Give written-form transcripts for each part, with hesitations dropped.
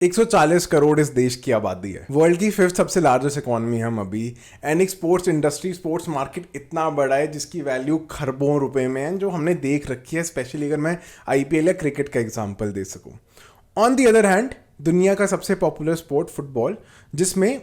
140 करोड़ इस देश की आबादी है। वर्ल्ड की फिफ्थ सबसे लार्जेस्ट इकोनॉमी है हम अभी। एंड एक स्पोर्ट्स इंडस्ट्री, स्पोर्ट्स मार्केट इतना बड़ा है जिसकी वैल्यू खरबों रुपए में है, जो हमने देख रखी है, स्पेशली अगर मैं आईपीएल या क्रिकेट का एग्जांपल दे सकूं। ऑन दी अदर हैंड, दुनिया का सबसे पॉपुलर स्पोर्ट फुटबॉल, जिसमें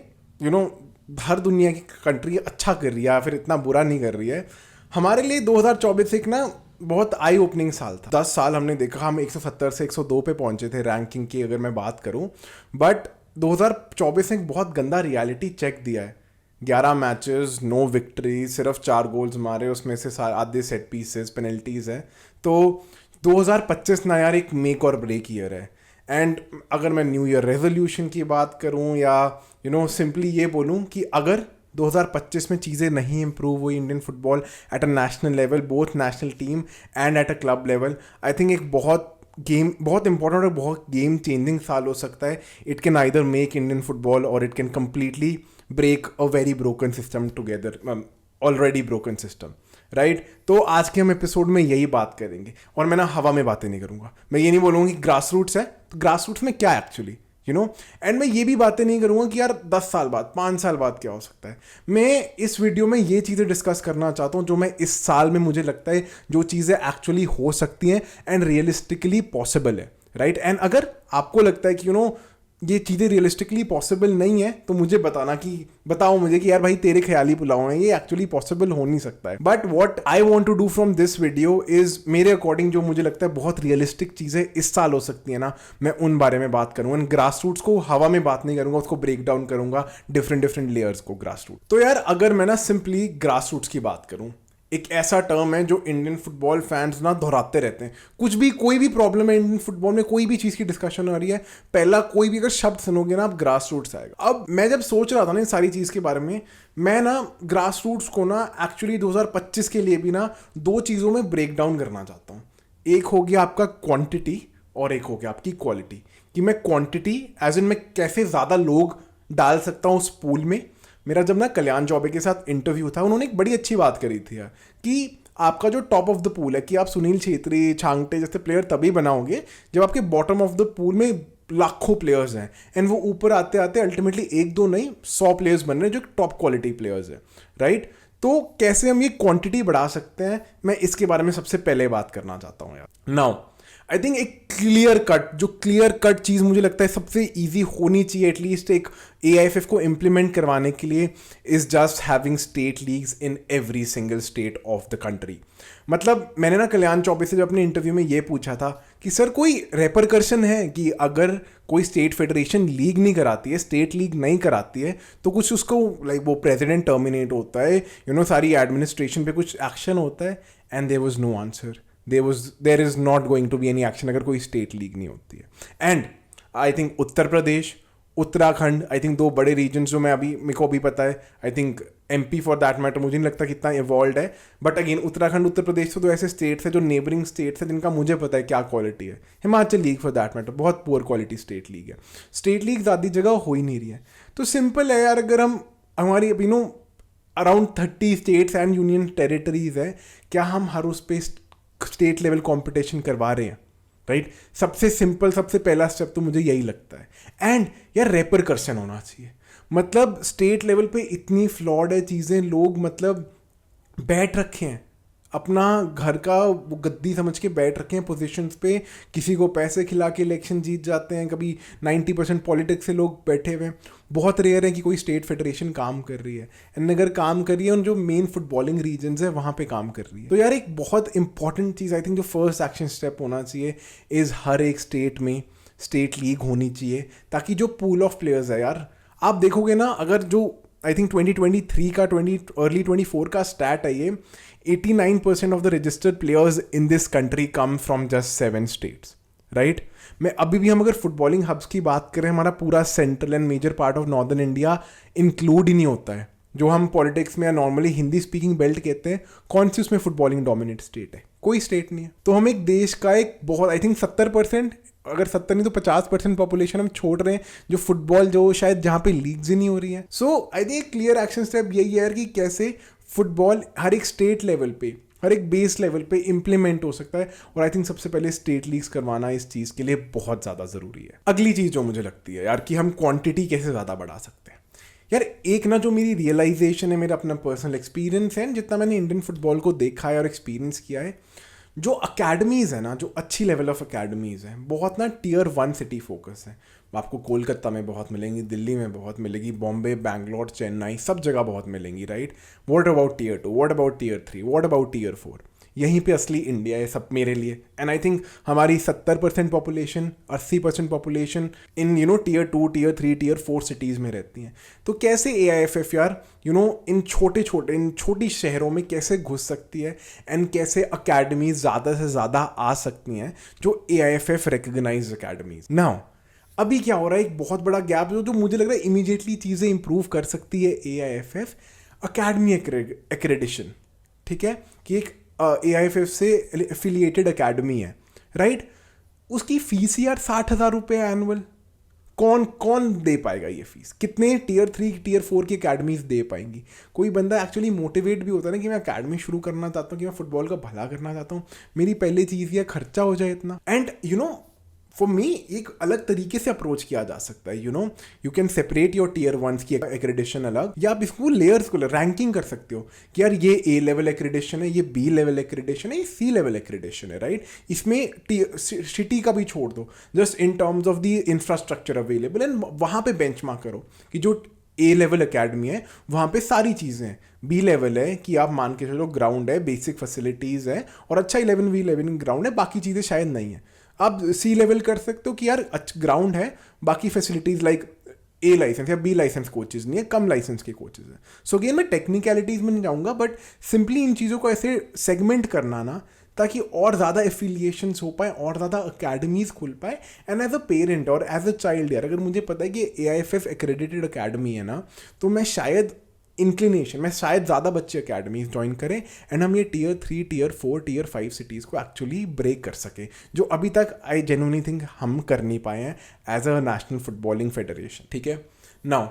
हर दुनिया की कंट्री अच्छा कर रही है या फिर इतना बुरा नहीं कर रही है। हमारे लिए 2024 एक बहुत आई ओपनिंग साल था। 10 साल हमने देखा, हम 170 से 102 पे पहुंचे थे रैंकिंग की अगर मैं बात करूं। बट 2024 ने एक बहुत गंदा रियलिटी चेक दिया है। 11 मैचेस, नो विक्ट्री, सिर्फ 4 गोल्स मारे, उसमें से आधे सेट पीसेस, पेनल्टीज है। तो 2025 ना यार एक मेक और ब्रेक ईयर है। एंड अगर मैं न्यू ईयर रेजोल्यूशन की बात करूं या सिंपली ये बोलूं कि अगर 2025 में चीज़ें नहीं इंप्रूव हुई Indian football eight a national level, both national team and at a club level, I think एक बहुत इंपॉर्टेंट और बहुत गेम चेंजिंग साल हो सकता है। It can either make Indian football और it can completely break a very broken system together, already broken system, right. तो आज के हम एपिसोड में यही बात करेंगे और मैं हवा में बातें नहीं करूँगा। मैं ये नहीं बोलूँगा कि ग्रास रूट्स है, तो ग्रास रूट्स में क्या एक्चुअली एंड मैं ये भी बातें नहीं करूंगा कि यार 10 साल बाद, 5 साल बाद क्या हो सकता है। मैं इस वीडियो में ये चीज़ें डिस्कस करना चाहता हूं जो मैं इस साल में मुझे लगता है जो चीज़ें एक्चुअली हो सकती हैं एंड रियलिस्टिकली पॉसिबल है, राइट। एंड अगर आपको लगता है कि ये चीज़ें रियलिस्टिकली पॉसिबल नहीं है तो मुझे बताओ मुझे कि यार भाई तेरे ख्याली पुलाव हैं, ये एक्चुअली पॉसिबल हो नहीं सकता है। But what I want to do from this video is, मेरे अकॉर्डिंग जो मुझे लगता है बहुत रियलिस्टिक चीज़ें इस साल हो सकती है मैं उन बारे में बात करूंगा। एंड ग्रास रूट्स को हवा में बात नहीं करूंगा, उसको ब्रेक डाउन करूंगा डिफरेंट लेयर्स को, ग्रास रूट। तो यार अगर मैं सिंपली ग्रास रूट्स की बात करूं, एक ऐसा टर्म है जो इंडियन फुटबॉल फैंस दोहराते रहते हैं। कोई भी प्रॉब्लम है इंडियन फुटबॉल में, कोई भी चीज़ की डिस्कशन हो रही है, पहला कोई भी अगर शब्द सुनोगे आप ग्रास रूट्स आएगा। अब मैं जब सोच रहा था इस सारी चीज़ के बारे में, मैं ग्रास रूट्स को एक्चुअली 2025 के लिए भी दो चीज़ों में ब्रेक डाउन करना चाहता हूँ। एक हो गया आपका क्वांटिटी और एक हो गया आपकी क्वालिटी। कि मैं क्वांटिटी एज इन मैं कैसे ज़्यादा लोग डाल सकता हूँ उस पूल में। मेरा जब कल्याण चौबे के साथ इंटरव्यू था, उन्होंने एक बड़ी अच्छी बात करी थी यार कि आपका जो टॉप ऑफ द पूल है, कि आप सुनील छेत्री, छांगटे जैसे प्लेयर तभी बनाओगे जब आपके बॉटम ऑफ द पूल में लाखों प्लेयर्स हैं एंड वो ऊपर आते आते अल्टीमेटली 1-2 नहीं 100 प्लेयर्स बन रहे हैं जो टॉप क्वालिटी प्लेयर्स हैं, राइट। तो कैसे हम ये क्वांटिटी बढ़ा सकते हैं, मैं इसके बारे में सबसे पहले बात करना चाहता हूँ यार। नाउ आई थिंक एक क्लियर कट चीज़ मुझे लगता है सबसे इजी होनी चाहिए एटलीस्ट एक AIFF को इम्प्लीमेंट करवाने के लिए, is just having state leagues in every single state of the country. मतलब मैंने कल्याण चौबे से जब अपने इंटरव्यू में ये पूछा था कि सर कोई रेपरकर्शन है कि अगर कोई स्टेट फेडरेशन लीग नहीं कराती है, स्टेट लीग नहीं कराती है, तो कुछ उसको वो प्रेसिडेंट टर्मिनेट होता है, सारी एडमिनिस्ट्रेशन पे कुछ एक्शन होता है। And there was no answer, there is not going to be any action अगर कोई स्टेट लीग नहीं होती है। And I think Uttar Pradesh, Uttarakhand, I think 2 बड़े रीजन्स जो मेरे को अभी पता है। I think MP for that matter मुझे नहीं लगता कितना इवॉल्व है। बट अगेन उत्तराखंड, उत्तर प्रदेश तो ऐसे स्टेट्स है जो नेबरिंग स्टेट्स है जिनका मुझे पता है क्या क्वालिटी है। Himachal league for that matter बहुत पुअर क्वालिटी स्टेट लीग है। स्टेट लीग ज़्यादा जगह हो ही नहीं रही है। तो सिंपल है यार, अगर हमारी अभी around 30 states and union territories है, क्या हम हर उस पे स्टेट लेवल कंपटीशन करवा रहे हैं, राइट। सबसे सिंपल, सबसे पहला स्टेप तो मुझे यही लगता है। एंड यार रेपरकर्शन होना चाहिए। मतलब स्टेट लेवल पे इतनी फ्लॉड है चीज़ें, लोग बैठ रखे हैं अपना घर का वो गद्दी समझ के बैठ रखे हैं पोजीशंस पे, किसी को पैसे खिला के इलेक्शन जीत जाते हैं, कभी 90% पॉलिटिक्स से लोग बैठे हुए हैं। बहुत रेयर है कि कोई स्टेट फेडरेशन काम कर रही है, एंड अगर काम कर रही है उन जो मेन फुटबॉलिंग रीजन्स है वहाँ पे काम कर रही है। तो यार एक बहुत इंपॉर्टेंट चीज़ आई थिंक जो फर्स्ट एक्शन स्टेप होना चाहिए इज़ हर एक स्टेट में स्टेट लीग होनी चाहिए, ताकि जो पूल ऑफ प्लेयर्स है यार, आप देखोगे अगर जो आई थिंक 2023 का अर्ली 24 का स्टैट है ये, 89% of the registered players in this country come from just 7 states, right. मैं अभी भी हम अगर फुटबॉलिंग हब्स की बात करें, हमारा पूरा central and major part of northern India include ही नहीं होता है। जो हम पॉलिटिक्स में या नॉर्मली हिंदी स्पीकिंग बेल्ट कहते हैं, कौन सी उसमें फुटबॉलिंग डोमिनेट स्टेट है? कोई स्टेट नहीं है। तो हम एक देश का एक बहुत आई थिंक 70%, अगर 70 नहीं तो 50% पॉपुलेशन हम छोड़ रहे हैं जो फुटबॉल जो शायद जहाँ पे लीग्स ही नहीं हो रही है। So I think clear action step यही है कि कैसे फुटबॉल हर एक स्टेट लेवल पे हर एक बेस लेवल पे इम्प्लीमेंट हो सकता है। और आई थिंक सबसे पहले स्टेट लीग्स करवाना इस चीज़ के लिए बहुत ज़्यादा ज़रूरी है। अगली चीज़ जो मुझे लगती है यार कि हम क्वांटिटी कैसे ज़्यादा बढ़ा सकते हैं। यार एक ना जो मेरी रियलाइजेशन है, मेरा अपना पर्सनल एक्सपीरियंस है, जितना मैंने इंडियन फुटबॉल को देखा है और एक्सपीरियंस किया है, जो अकेडमीज़ है ना, जो अच्छी लेवल ऑफ अकेडमीज़ हैं, बहुत ना टियर 1 सिटी फोकस है। आपको कोलकाता में बहुत मिलेंगी, दिल्ली में बहुत मिलेगी, बॉम्बे, बैंगलोर, चेन्नई, सब जगह बहुत मिलेंगी, right. What about tier 2, what about tier 3, what about tier 4? यहीं पे असली इंडिया है सब मेरे लिए। एंड आई थिंक हमारी 70% population, 80% population in tier 2, tier 3, tier 4 cities में रहती हैं। तो कैसे AIFF यार इन छोटी शहरों में कैसे घुस सकती है, एंड कैसे अकेडमीज ज़्यादा से ज़्यादा आ सकती हैं जो AIFF रिकग्नाइज अकेडमीज। नाउ अभी क्या हो रहा है, एक बहुत बड़ा गैप जो मुझे लग रहा है इमीडिएटली चीज़ें इंप्रूव कर सकती है AIFF, अकेडमी एक्रेडिशन। ठीक है, कि एक AIFF से एफिलिएटेड अकेडमी है, राइट। उसकी फीस यार 60,000 रुपये एनुअल। कौन कौन दे पाएगा ये फीस? कितने टियर 3, टियर 4 की अकेडमीज दे पाएंगी? कोई बंदा एक्चुअली मोटिवेट भी होता है ना कि मैं अकेडमी शुरू करना चाहता हूँ, कि मैं फुटबॉल का भला करना चाहता हूँ, मेरी पहली चीज़ ये खर्चा हो जाए इतना। एंड फॉर मी एक अलग तरीके से अप्रोच किया जा सकता है। You can separate your tier 1 की एक्रेडिशन अलग, या आप इसको लेयर्स को रैंकिंग कर सकते हो कि यार ये A लेवल एक्रेडिशन है, ये B लेवल एक्रेडिशन है, ये C लेवल एक्रेडिशन है, राइट। इसमें सिटी का भी छोड़ दो, just in terms of the infrastructure available, and वहाँ पे बेंचमार्क करो कि जो A लेवल अकेडमी है वहाँ पे सारी चीज़ें हैं। B लेवल है कि आप मान के चलो ग्राउंड है, बेसिक फैसिलिटीज़ है और अच्छा 11v11 ग्राउंड है, बाकी चीज़ें शायद नहीं है। आप C लेवल कर सकते हो कि यार अच्छा ग्राउंड है, बाकी फैसिलिटीज़ लाइक A लाइसेंस या B लाइसेंस कोचेस नहीं है, कम लाइसेंस के कोचेस हैं। सो अगेन मैं टेक्निकलिटीज़ में नहीं जाऊँगा, बट सिंपली इन चीज़ों को ऐसे सेगमेंट करना ना, ताकि और ज़्यादा एफिलिएशंस हो पाए, और ज़्यादा अकेडमीज़ खुल पाए। एंड एज अ पेरेंट और एज अ चाइल्ड यार, अगर मुझे पता है कि AIFF एक्रेडिटेड अकेडमी है ना, तो मैं शायद ज़्यादा बच्चे अकेडमीज ज्वाइन करें, एंड हम ये टियर 3, टियर 4, टियर 5 सिटीज़ को एक्चुअली ब्रेक कर सकें, जो अभी तक आई जेन्युइनली थिंक हम कर नहीं पाए हैं as a national footballing federation. ठीक है, नाउ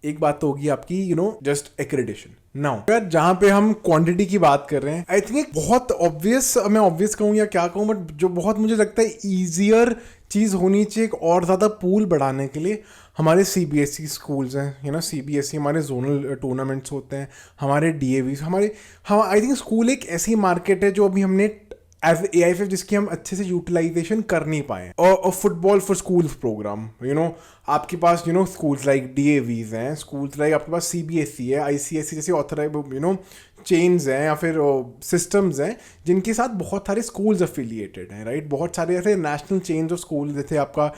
एक बात तो होगी आपकी जस्ट एक्रेडिशन। नाउ यार जहाँ पे हम क्वांटिटी की बात कर रहे हैं, आई थिंक एक बहुत मैं ऑब्वियस कहूँ या क्या कहूँ, बट जो बहुत मुझे लगता है ईजियर चीज़ होनी चाहिए एक और ज़्यादा पूल बढ़ाने के लिए, हमारे CBSE स्कूल्स हैं, CBSE हमारे जोनल टूर्नामेंट्स होते हैं, हमारे DAVs आई थिंक स्कूल एक ऐसी मार्केट है जो अभी हमने एज AIFF जिसकी हम अच्छे से यूटिलाइजेशन कर नहीं पाए। और फुटबॉल फॉर स्कूल्स प्रोग्राम, आपके पास स्कूल्स लाइक DAVs हैं, स्कूल्स लाइक आपके पास CBSE है, ICSE जैसे ऑथराइज चेन्स हैं या फिर सिस्टम्स हैं जिनके साथ बहुत सारे स्कूल्स अफिलिएटेड हैं, राइट। बहुत सारे ऐसे नेशनल चेन्स ऑफ स्कूल, जैसे आपका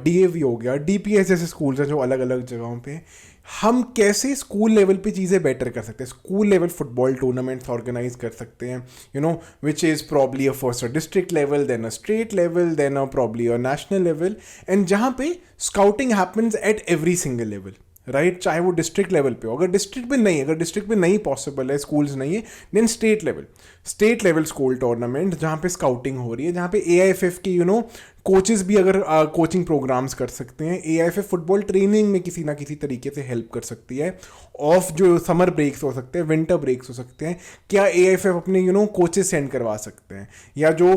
DAV हो गया, DPS जैसे स्कूल्स हैं जो अलग अलग जगहों पे। हम कैसे स्कूल लेवल पे चीज़ें बेटर कर सकते हैं? School level football tournaments organise कर सकते हैं, which is probably a first district level, then a state level, then a probably a national level, and जहाँ पे scouting happens at every single level, right. चाहे वो डिस्ट्रिक्ट लेवल पे हो, अगर डिस्ट्रिक्ट पे नहीं पॉसिबल है, स्कूल्स नहीं है, then state level school tournament जहाँ पे स्काउटिंग हो रही है, जहाँ पे AIFF की कोचेस भी अगर कोचिंग प्रोग्राम्स कर सकते हैं, AIFF फुटबॉल ट्रेनिंग में किसी ना किसी तरीके से हेल्प कर सकती है। ऑफ जो समर ब्रेक्स हो सकते हैं, विंटर ब्रेक्स हो सकते हैं, क्या AIFF अपने कोचेस सेंड करवा सकते हैं, या जो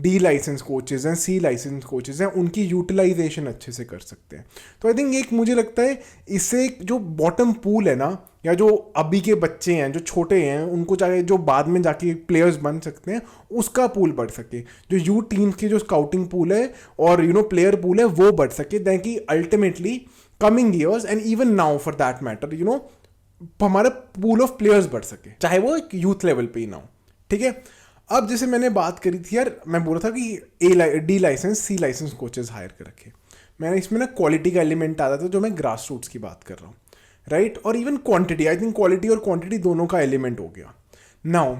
D लाइसेंस कोचेस हैं, C लाइसेंस कोचेस हैं, उनकी यूटिलाइजेशन अच्छे से कर सकते हैं। तो आई थिंक एक मुझे लगता है इससे जो बॉटम पूल है ना, या जो अभी के बच्चे हैं जो छोटे हैं, उनको चाहे जो बाद में जाके प्लेयर्स बन सकते हैं, उसका पूल बढ़ सके, जो यूथ टीम्स की जो स्काउटिंग पूल है और प्लेयर पूल है वो बढ़ सके, ताकि ultimately coming years and even now for that matter हमारा पूल ऑफ प्लेयर्स बढ़ सके, चाहे वो एक यूथ लेवल पे ही ना हो। ठीक है, अब जैसे मैंने बात करी थी यार, मैं बोल रहा था कि D licence, C licence coaches hire कर रखे। मैंने इसमें ना क्वालिटी का एलिमेंट आता था, जो मैं ग्रास रूट्स की बात कर रहा हूँ, राइट। और even quantity, I think quality और क्वांटिटी दोनों का एलिमेंट हो गया। नाउ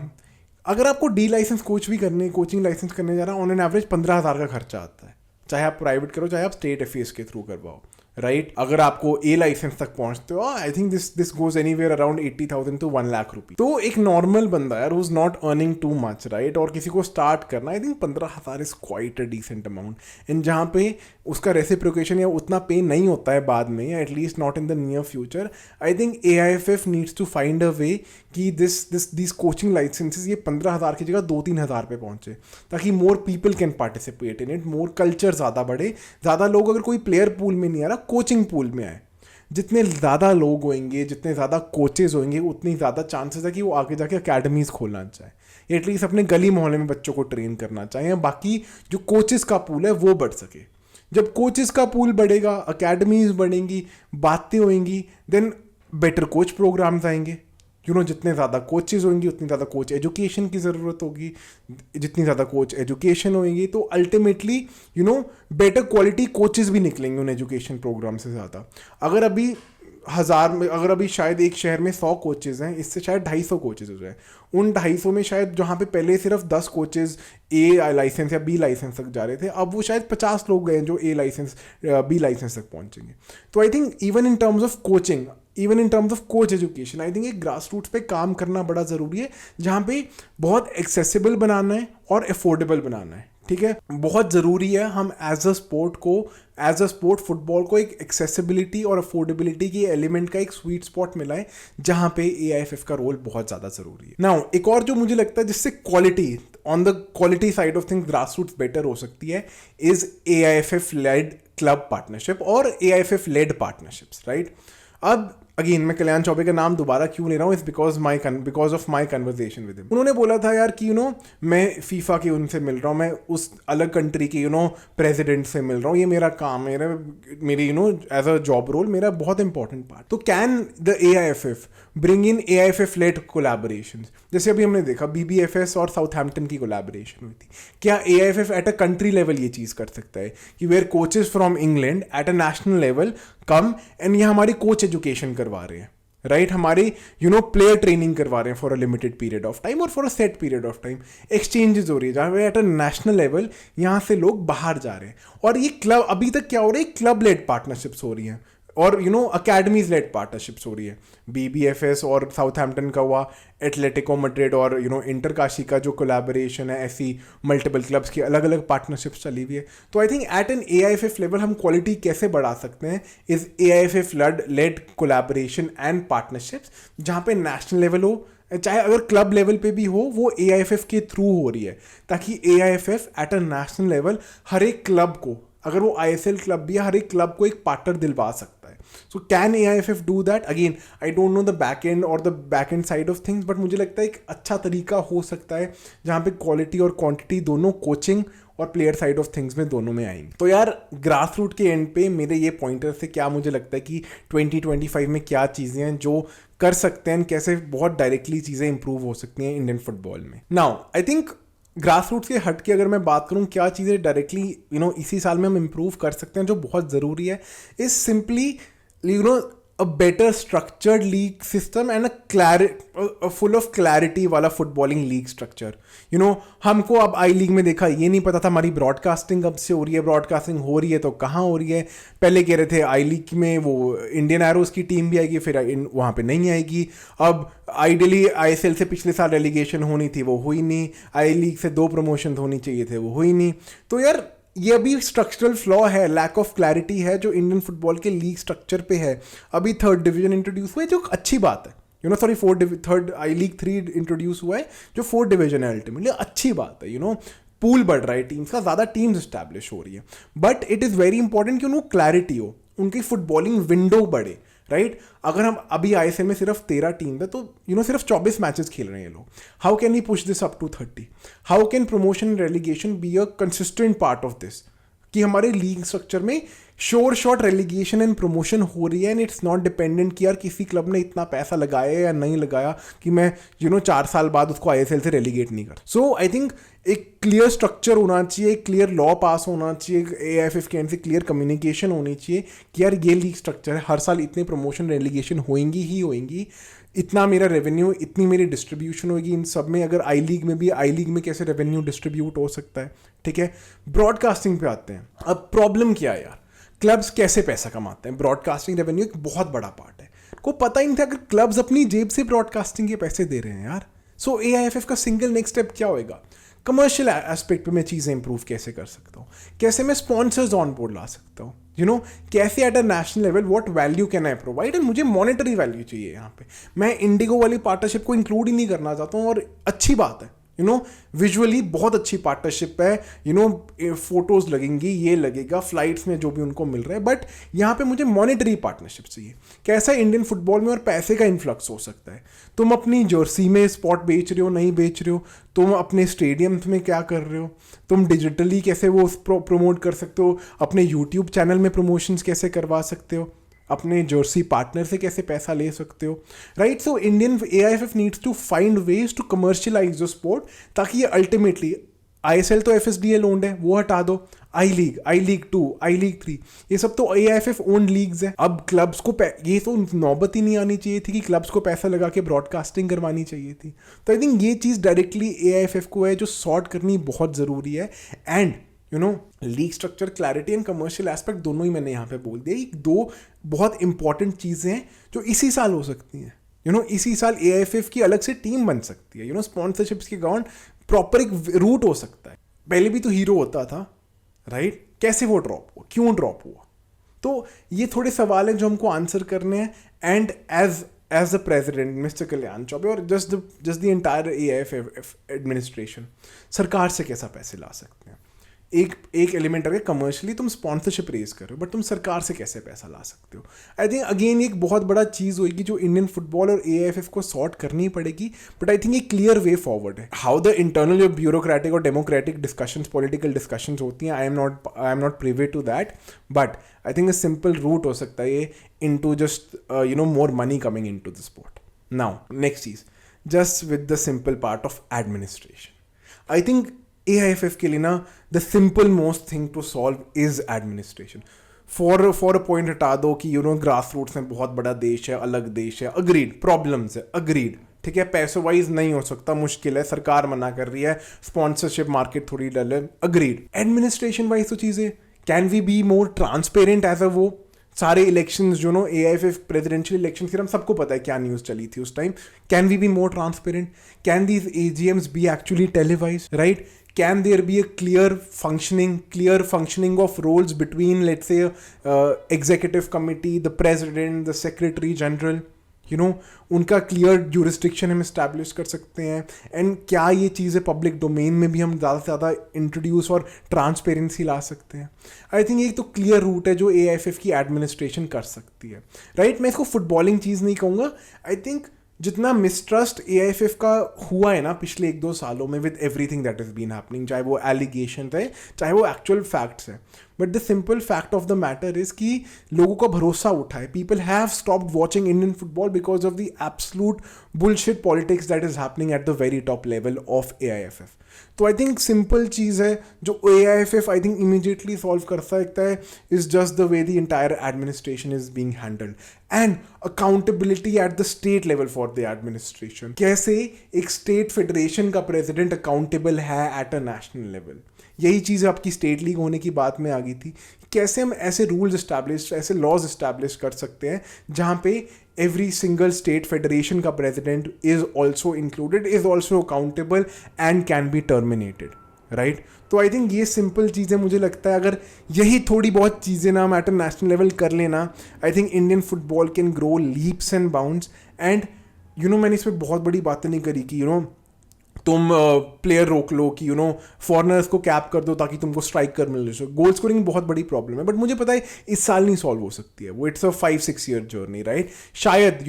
अगर आपको D लाइसेंस कोचिंग लाइसेंस करने जा रहा है, ऑन एन एवरेज 15,000 का खर्चा आता है, चाहे आप प्राइवेट करो चाहे आप स्टेट FAs के थ्रू करवाओ, राइट अगर आपको ए लाइसेंस तक पहुंचते हो I think this goes anywhere around 80,000 to 1 lakh rupee. तो एक नॉर्मल बंदा यार who is not earning too much right और किसी को स्टार्ट करना I think 15,000 is quite a decent amount and जहाँ पे उसका रेसिप्रोकेशन या उतना पे नहीं होता है बाद में या at least not in the near future. I think AIFF needs to find a way कि दिस कोचिंग लाइसेंसेज ये 15,000 की जगह 2-3,000 पे पहुंचे ताकि more people can participate in it, more culture ज़्यादा बढ़े, ज़्यादा लोग अगर कोई प्लेयर पूल में नहीं आ रहा कोचिंग पूल में आए। जितने ज़्यादा लोग होंगे जितने ज़्यादा कोचेज होंगे उतनी ज़्यादा चांसेस है कि वो आगे जाके अकेडमीज़ खोलना चाहे, एटलीस्ट अपने गली मोहल्ले में बच्चों को ट्रेन करना चाहे, या बाकी जो कोचेज़ का पूल है वो बढ़ सके। जब कोचेस का पूल बढ़ेगा, अकेडमीज बढ़ेंगी, बातें होंगी, देन बेटर कोच प्रोग्राम्स आएंगे। जितने ज़्यादा कोचेज होंगी उतनी ज़्यादा कोच एजुकेशन की ज़रूरत होगी, जितनी ज़्यादा कोच एजुकेशन होंगी तो अल्टीमेटली बेटर क्वालिटी कोचेस भी निकलेंगे उन एजुकेशन प्रोग्राम से ज़्यादा। अगर अभी शायद एक शहर में 100 कोचेज़ हैं, इससे शायद 250 कोचेज़ हो जाए। उन 250 में शायद जहाँ पे पहले सिर्फ 10 कोचेज़ ए लाइसेंस या बी लाइसेंस तक जा रहे थे, अब वो शायद 50 लोग गए जो ए लाइसेंस बी लाइसेंस तक पहुँचेंगे। तो I think even in terms of coaching, even in terms of coach education, I think एक ग्रास रूट्स पे काम करना बड़ा ज़रूरी है जहाँ पे बहुत एक्सेसिबल बनाना है और अफोर्डेबल बनाना है। ठीक है, बहुत ज़रूरी है हम एज अ स्पोर्ट फुटबॉल को एक एक्सेसिबिलिटी और अफोर्डेबिलिटी की एलिमेंट का एक स्वीट स्पॉट मिला है जहाँ पे AIFF का रोल बहुत ज़्यादा ज़रूरी है। नाउ एक और जो मुझे लगता है जिससे quality on the quality side of things grass roots better हो सकती है is AIFF led club partnership और AIFF लेड पार्टनरशिप्स राइट। अब अगेन मैं कल्याण चौबे का नाम दोबारा क्यों ले रहा हूँ, is because of my conversation with him. उन्होंने बोला था यार कि मैं फीफा के उनसे मिल रहा हूँ, मैं उस अलग कंट्री के प्रेसिडेंट से मिल रहा हूँ, ये मेरा काम मेरी एज अ जॉब रोल मेरा बहुत इंपॉर्टेंट पार्ट। तो can the AIFF bring in AIFF led collaborations, जैसे अभी हमने देखा BBFS और साउथहैम्पटन की कोलैबोरेशन हुई थी। क्या AIFF at a country level ये चीज़ कर सकता है कि where coaches from England at a national level come and ये हमारी कोच एजुकेशन करवा रहे हैं राइट, हमारी प्लेयर ट्रेनिंग करवा रहे हैं for a limited period of time और for a set period of time, exchanges हो रही है जहाँ पे एट अ नेशनल लेवल यहाँ से लोग बाहर जा रहे हैं। और ये क्लब अभी तक क्या हो रहा है, क्लब लेड पार्टनरशिप्स हो रही हैं और अकेडमीज लेड पार्टनरशिप्स हो रही है। BBFS और साउथहैम्पटन का हुआ, एटलेटिको मैड्रिड और इंटर काशी का जो कोलैबोरेशन है, ऐसी मल्टीपल क्लब्स की अलग अलग पार्टनरशिप्स चली हुई है। तो I think at an AIFF level हम क्वालिटी कैसे बढ़ा सकते हैं is AIFF led collaboration and partnerships, जहाँ पे नेशनल लेवल हो, चाहे अगर क्लब लेवल पे भी हो वो AIFF के थ्रू हो रही है, ताकि AIFF at a national level हर एक क्लब को, अगर वो ISL क्लब भी है, हर एक क्लब को एक पार्टनर दिलवा सकता है। So can AIFF do that? Again I don't know the back end और the back end side of things, but मुझे लगता है एक अच्छा तरीका हो सकता है जहाँ पे क्वालिटी और क्वांटिटी दोनों कोचिंग और प्लेयर साइड ऑफ थिंग्स में दोनों में आएंगे। तो यार ग्रास रूट के एंड पे मेरे ये पॉइंटर से क्या मुझे लगता है कि 2025 में क्या चीज़ें हैं जो कर सकते हैं, कैसे बहुत डायरेक्टली चीज़ें इंप्रूव हो सकती हैं इंडियन फुटबॉल में। Now I think grass roots के हट के अगर मैं बात करूं क्या चीज़ें डायरेक्टली इसी साल में हम इम्प्रूव कर सकते हैं जो बहुत ज़रूरी है, is simply a better structured league system and a full of clarity वाला फुटबॉलिंग लीग स्ट्रक्चर। हमको अब आई लीग में देखा ये नहीं पता था हमारी ब्रॉडकास्टिंग कब से हो रही है, ब्रॉडकास्टिंग हो रही है तो कहाँ हो रही है। पहले कह रहे थे आई लीग में वो इंडियन एरोज की टीम भी आएगी, फिर वहाँ पे नहीं आएगी। अब आइडियली ISL से पिछले साल रेलीगेशन होनी थी, वो हुई नहीं। आई लीग से 2 प्रमोशन होनी चाहिए थे, वो हुई नहीं। तो यार ये अभी स्ट्रक्चरल फ्लॉ है, लैक ऑफ क्लैरिटी है जो इंडियन फुटबॉल के लीग स्ट्रक्चर पे है। अभी 3rd डिवीजन इंट्रोड्यूस हुआ है जो अच्छी बात है, सॉरी 3rd आई लीग 3 इंट्रोड्यूस हुआ है जो 4th डिवीजन है, अल्टीमेटली अच्छी बात है। पूल बढ़ रहा है टीम्स का, ज़्यादा टीम्स इस्टेब्लिश हो रही है, but it is very important कि उनको क्लैरिटी हो, उनकी फुटबॉलिंग विंडो बढ़े राइट। अगर हम अभी ISL में सिर्फ 13 टीम है तो सिर्फ 24 मैचेस खेल रहे हैं ये लोग। How can we push this up to 30? How can promotion and relegation be a consistent part of this, कि हमारे लीग स्ट्रक्चर में शोर शॉर्ट रेलीगेशन एंड प्रमोशन हो रही है एंड इट्स नॉट डिपेंडेंट कि यार किसी क्लब ने इतना पैसा लगाया या नहीं लगाया कि मैं 4 साल बाद उसको ISL से रेलीगेट नहीं कर। सो आई थिंक एक क्लियर स्ट्रक्चर होना चाहिए, एक क्लियर लॉ पास होना चाहिए, AIFF के एंड से क्लियर कम्युनिकेशन होनी चाहिए कि यार ये लीग स्ट्रक्चर है, हर साल इतने प्रमोशन रेलीगेशन होएंगी ही होएंगी, इतना मेरा रेवेन्यू, इतनी मेरी डिस्ट्रीब्यूशन होगी इन सब में। अगर आई लीग में भी, आई लीग में कैसे रेवेन्यू डिस्ट्रीब्यूट हो सकता है, ठीक है। ब्रॉडकास्टिंग पे आते हैं। अब प्रॉब्लम क्या है यार, क्लब्स कैसे पैसा कमाते हैं, ब्रॉडकास्टिंग रेवेन्यू एक बहुत बड़ा पार्ट है। को पता ही नहीं था अगर क्लब्स अपनी जेब से ब्रॉडकास्टिंग के पैसे दे रहे हैं यार। सो AIFF का सिंगल नेक्स्ट स्टेप क्या होएगा, कमर्शियल एस्पेक्ट पे मैं चीज़ें इंप्रूव कैसे कर सकता हूँ, कैसे मैं स्पॉन्सर्स ऑन बोर्ड ला सकता हूँ, कैसे eight a national level what value can I provide, and मुझे मॉनेटरी वैल्यू चाहिए यहाँ पे। मैं इंडिगो वाली पार्टनरशिप को इंक्लूड ही नहीं करना चाहता हूँ, और अच्छी बात है, विजुअली बहुत अच्छी पार्टनरशिप है, फोटोज लगेंगी, ये लगेगा, फ्लाइट्स में जो भी उनको मिल रहा है, बट यहाँ पे मुझे मॉनेटरी पार्टनरशिप चाहिए। कैसा इंडियन फुटबॉल में और पैसे का इन्फ्लक्स हो सकता है, तुम अपनी जर्सी में स्पॉट बेच रहे हो, नहीं बेच रहे हो, तुम अपने स्टेडियम्स में क्या कर रहे हो, तुम डिजिटली कैसे वो प्रमोट कर सकते हो, अपने यूट्यूब चैनल में प्रमोशंस कैसे करवा सकते हो, अपने जर्सी पार्टनर से कैसे पैसा ले सकते हो, right. So Indian AIFF needs to find ways to commercialise the sport, ताकि ये अल्टीमेटली ISL तो FSDL ओन्ड है, वो हटा दो, I league, I league 2, I league 3, ये सब तो AIFF ओन्ड लीग्स है। अब क्लब्स को ये तो नौबत ही नहीं आनी चाहिए थी कि क्लब्स को पैसा लगा के ब्रॉडकास्टिंग करवानी चाहिए थी। तो आई थिंक ये चीज़ डायरेक्टली AIFF को है जो सॉर्ट करनी बहुत ज़रूरी है। And league structure clarity and commercial aspect दोनों ही मैंने यहाँ पे बोल दिया। ये दो बहुत इंपॉर्टेंट चीज़ें हैं जो इसी साल हो सकती हैं। इसी साल AIFF की अलग से टीम बन सकती है। स्पॉन्सरशिप्स के ग्राउंड प्रॉपर एक रूट हो सकता है। पहले भी तो हीरो होता था, राइट? कैसे वो ड्रॉप हुआ, क्यों ड्रॉप हुआ? तो ये थोड़े सवाल हैं जो हमको आंसर करने हैं। And as the president mister Kalyan Chaubey और just the entire AIFF administration, सरकार से कैसा पैसे ला सकते हैं? एक एलिमेंट है कमर्शियली तुम स्पॉन्सरशिप रेज कर रहे हो, बट तुम सरकार से कैसे पैसा ला सकते हो? आई थिंक अगेन एक बहुत बड़ा चीज़ होगी जो इंडियन फुटबॉल और AIFF को सॉर्ट करनी पड़ेगी। बट आई थिंक एक क्लियर वे फॉरवर्ड है। हाउ द इंटरनल जो ब्यूरोक्रेटिक और डेमोक्रेटिक डिस्कशंस, पॉलिटिकल डिस्कशंस होती हैं, I am not privy to that, but I think a simple route हो सकता है ये into just more money coming into the sport. Now next चीज़, just with the simple part of administration. I think AIFF के लिए ना the simple most thing to solve is administration. For a point हटा दो कि grass roots में बहुत बड़ा देश है, अलग देश है, अग्रीड, प्रॉब्लम्स है, अग्रीड, ठीक है, पैसों वाइज नहीं हो सकता, मुश्किल है, सरकार मना कर रही है, स्पॉन्सरशिप मार्केट थोड़ी डल है, अग्रीड। एडमिनिस्ट्रेशन वाइज तो चीज़ें, can we be more transparent as a वो सारे इलेक्शंस AIFF प्रेसिडेंशियल इलेक्शन फिर हम सबको पता है क्या न्यूज़ चली थी उस time. Can we be more transparent? Can these AGMs be actually televise, right? Can there be a clear functioning of roles between, let's say, executive committee, the president, the secretary general? उनका clear jurisdiction हम establish कर सकते हैं। And क्या ये चीज़ें public domain में भी हम ज़्यादा से ज़्यादा इंट्रोड्यूस और ट्रांसपेरेंसी ला सकते हैं? आई थिंक एक तो क्लियर रूट है जो AIFF की एडमिनिस्ट्रेशन कर सकती है, राइट? मैं इसको फुटबॉलिंग चीज़ नहीं कहूँगा। आई थिंक जितना मिसट्रस्ट AIFF का हुआ है ना पिछले 1-2 सालों में with everything that is been happening, चाहे वो एलिगेशन है, चाहे वो एक्चुअल फैक्ट्स है, but the simple fact of the matter is कि लोगों का भरोसा उठा है। People have stopped watching Indian football because of the absolute bullshit politics that is happening at the very top level of AIFF। तो I think simple चीज़ है जो AIFF I think immediately solve कर सकता है, is just the way the entire administration is being handled and accountability at the state level for the administration. कैसे एक state federation का president accountable है eight a national level? यही चीज़ आपकी state league होने की बात में आ गई थी। कैसे हम ऐसे रूल्स इस्टेब्लिश, ऐसे लॉज इस्टेब्लिश कर सकते हैं जहाँ पे every single state federation का president is also included, is also accountable and can be terminated, right? तो आई थिंक ये सिंपल चीज़ें मुझे लगता है अगर यही थोड़ी बहुत चीज़ें ना हम एट अ नेशनल लेवल कर लेना, I think Indian football can grow leaps and bounds. And मैंने इसमें बहुत बड़ी बातें नहीं करी कि तुम प्लेयर रोक लो कि फॉरनर्स को कैप कर दो ताकि तुमको स्ट्राइक कर मिल जाए। गोल स्कोरिंग बहुत बड़ी प्रॉब्लम है, बट मुझे पता है इस साल नहीं सॉल्व हो सकती है वो। It's a 5-6 year journey, right? शायद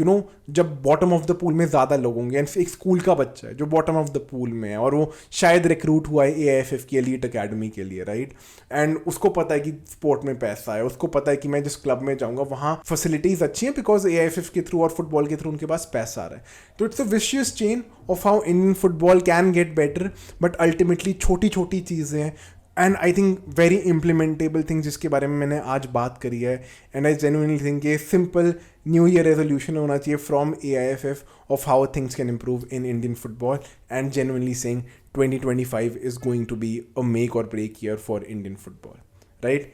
जब बॉटम ऑफ द पूल में ज़्यादा लोग होंगे एंड एक स्कूल का बच्चा है जो बॉटम ऑफ द पूल में है और वो शायद रिक्रूट हुआ है AIFF की एलीट अकेडमी के लिए, राइट? एंड उसको पता है कि स्पोर्ट में पैसा है, उसको पता है कि मैं जिस क्लब में जाऊँगा वहाँ फैसिलिटीज़ अच्छी हैं बिकॉज AIFF के थ्रू और फुटबॉल के थ्रू उनके पास पैसा आ रहा है। तो it's a vicious chain of how Indian football can get better, but ultimately छोटी छोटी चीज़ें हैं and I think very implementable things जिसके बारे में मैंने आज बात करी है। एंड आई जेन्युइनली थिंक ये सिंपल न्यू ईयर रेजोल्यूशन होना चाहिए from AIFF of how things can improve in Indian football and genuinely saying 2025 is going to be a make or break year for Indian football, right?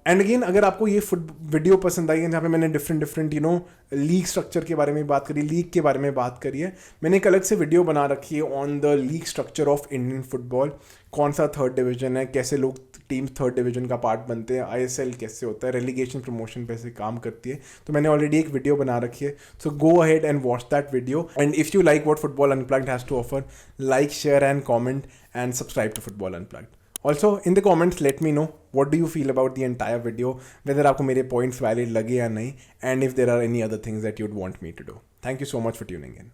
And again अगर आपको ये video पसंद आई है जहाँ पे मैंने डिफरेंट लीग स्ट्रक्चर के बारे में बात करी, लीग के बारे में बात करी है, मैंने एक अलग से वीडियो बना रखी है on the league structure of Indian football, कौन सा थर्ड डिवीजन है, कैसे लोग टीम थर्ड डिवीजन का पार्ट बनते हैं, आईएसएल कैसे होता है, रेलीगेशन प्रमोशन पे से काम करती है, तो मैंने ऑलरेडी एक वीडियो बना रखी है. So go ahead and watch that video. And if you like what football unplugged has to offer, like, share and comment and subscribe to football unplugged. Also, in the comments, let me know what do you feel about the entire video, whether आपको मेरे points valid लगे या नहीं, and if there are any other things that you'd want me to do. Thank you so much for tuning in.